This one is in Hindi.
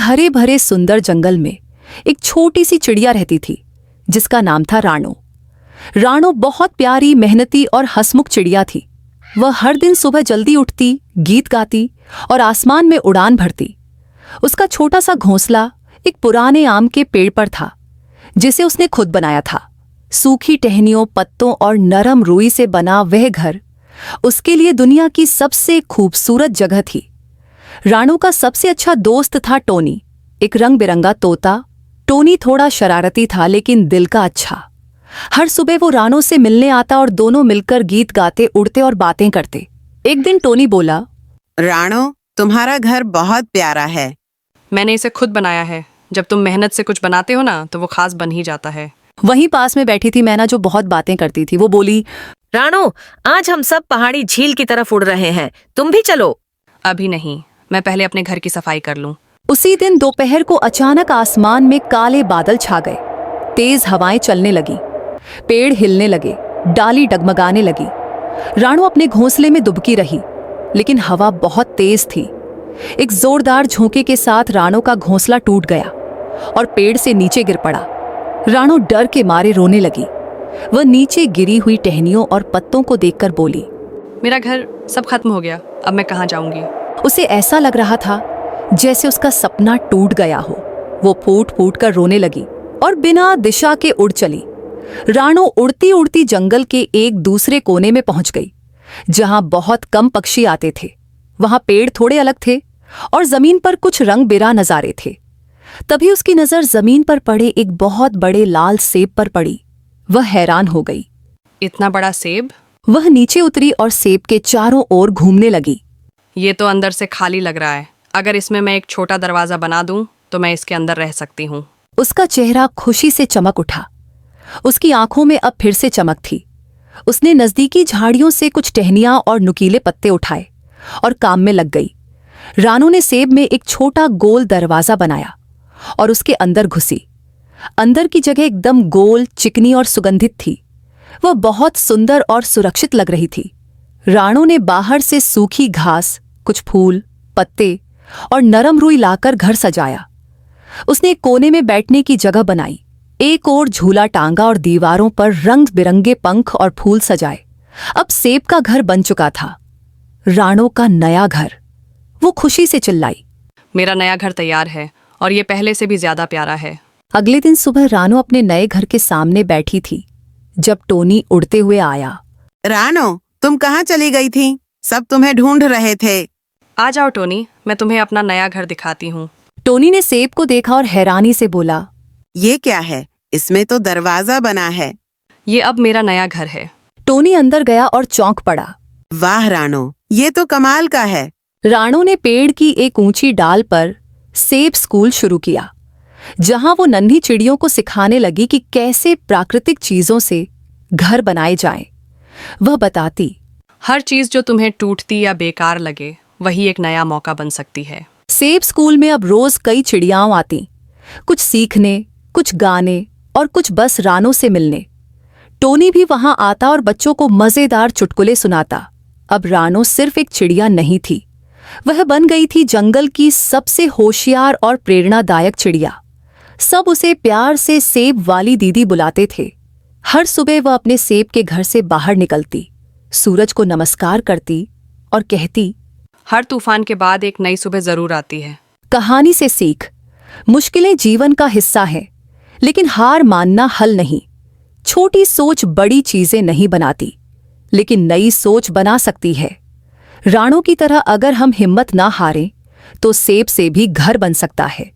हरे भरे सुंदर जंगल में एक छोटी सी चिड़िया रहती थी जिसका नाम था राणो। राणो बहुत प्यारी, मेहनती और हंसमुख चिड़िया थी। वह हर दिन सुबह जल्दी उठती, गीत गाती और आसमान में उड़ान भरती। उसका छोटा सा घोंसला एक पुराने आम के पेड़ पर था जिसे उसने खुद बनाया था। सूखी टहनियों, पत्तों और नरम रुई से बना वह घर उसके लिए दुनिया की सबसे खूबसूरत जगह थी। राणो का सबसे अच्छा दोस्त था टोनी, एक रंग बिरंगा तोता। टोनी थोड़ा शरारती था लेकिन दिल का अच्छा। हर सुबह वो राणो से मिलने आता और दोनों मिलकर गीत गाते, उड़ते और बातें करते। एक दिन टोनी बोला, राणो, तुम्हारा घर बहुत प्यारा है। मैंने इसे खुद बनाया है। जब तुम मेहनत से कुछ बनाते हो ना तो वो खास बन ही जाता है। वहीं पास में बैठी थी मैना, जो बहुत बातें करती थी। वो बोली, राणो, आज हम सब पहाड़ी झील की तरफ उड़ रहे हैं, तुम भी चलो। अभी नहीं, मैं पहले अपने घर की सफाई कर लूं। उसी दिन दोपहर को अचानक आसमान में काले बादल छा गए। तेज हवाएं चलने लगी, पेड़ हिलने लगे, डाली डगमगाने लगी। राणो अपने घोंसले में दुबकी रही लेकिन हवा बहुत तेज थी। एक जोरदार झोंके के साथ राणो का घोंसला टूट गया और पेड़ से नीचे गिर पड़ा। राणो डर के मारे रोने लगी। वह नीचे गिरी हुई टहनियों और पत्तों को देखकर बोली, मेरा घर सब खत्म हो गया, अब मैं कहाँ जाऊंगी। उसे ऐसा लग रहा था जैसे उसका सपना टूट गया हो। वो फूट फूट कर रोने लगी और बिना दिशा के उड़ चली। राणो उड़ती उड़ती जंगल के एक दूसरे कोने में पहुंच गई जहां बहुत कम पक्षी आते थे। वहां पेड़ थोड़े अलग थे और जमीन पर कुछ रंग बिरंगे नजारे थे। तभी उसकी नजर जमीन पर पड़े एक बहुत बड़े लाल सेब पर पड़ी। वह हैरान हो गई। इतना बड़ा सेब? वह नीचे उतरी और सेब के चारों ओर घूमने लगी। ये तो अंदर से खाली लग रहा है। अगर इसमें मैं एक छोटा दरवाजा बना दूं तो मैं इसके अंदर रह सकती हूँ। उसका चेहरा खुशी से चमक उठा। उसकी आंखों में अब फिर से चमक थी। उसने नजदीकी झाड़ियों से कुछ टहनियां और नुकीले पत्ते उठाए और काम में लग गई। राणो ने सेब में एक छोटा गोल दरवाजा बनाया और उसके अंदर घुसी। अंदर की जगह एकदम गोल, चिकनी और सुगंधित थी। वह बहुत सुंदर और सुरक्षित लग रही थी। राणो ने बाहर से सूखी घास, कुछ फूल, पत्ते और नरम रुई लाकर घर सजाया। उसने एक कोने में बैठने की जगह बनाई, एक और झूला टांगा और दीवारों पर रंग बिरंगे पंख और फूल सजाए। अब सेब का घर बन चुका था, राणो का नया घर। वो खुशी से चिल्लाई, मेरा नया घर तैयार है और ये पहले से भी ज्यादा प्यारा है। अगले दिन सुबह राणो अपने नए घर के सामने बैठी थी जब टोनी उड़ते हुए आया। राणो, तुम कहाँ चली गई थी? सब तुम्हें ढूंढ रहे थे। आ जाओ टोनी, मैं तुम्हें अपना नया घर दिखाती हूँ। टोनी ने सेब को देखा और हैरानी से बोला, ये क्या है? इसमें तो दरवाजा बना है। ये अब मेरा नया घर है। टोनी अंदर गया और चौंक पड़ा। वाह राणो, ये तो कमाल का है। राणो ने पेड़ की एक ऊंची डाल पर सेब स्कूल शुरू किया जहां वो नन्ही चिड़ियों को सिखाने लगी कि कैसे प्राकृतिक चीजों से घर बनाए जाएं। वह बताती, हर चीज जो तुम्हें टूटती या बेकार लगे वही एक नया मौका बन सकती है। सेब स्कूल में अब रोज कई चिड़ियाओं आती, कुछ सीखने, कुछ गाने और कुछ बस राणो से मिलने। टोनी भी वहां आता और बच्चों को मजेदार चुटकुले सुनाता। अब राणो सिर्फ एक चिड़िया नहीं थी, वह बन गई थी जंगल की सबसे होशियार और प्रेरणादायक चिड़िया। सब उसे प्यार से सेब वाली दीदी बुलाते थे। हर सुबह वह अपने सेब के घर से बाहर निकलती, सूरज को नमस्कार करती और कहती, हर तूफान के बाद एक नई सुबह जरूर आती है। कहानी से सीख, मुश्किलें जीवन का हिस्सा है लेकिन हार मानना हल नहीं। छोटी सोच बड़ी चीजें नहीं बनाती लेकिन नई सोच बना सकती है। राणो की तरह अगर हम हिम्मत ना हारें तो सेब से भी घर बन सकता है।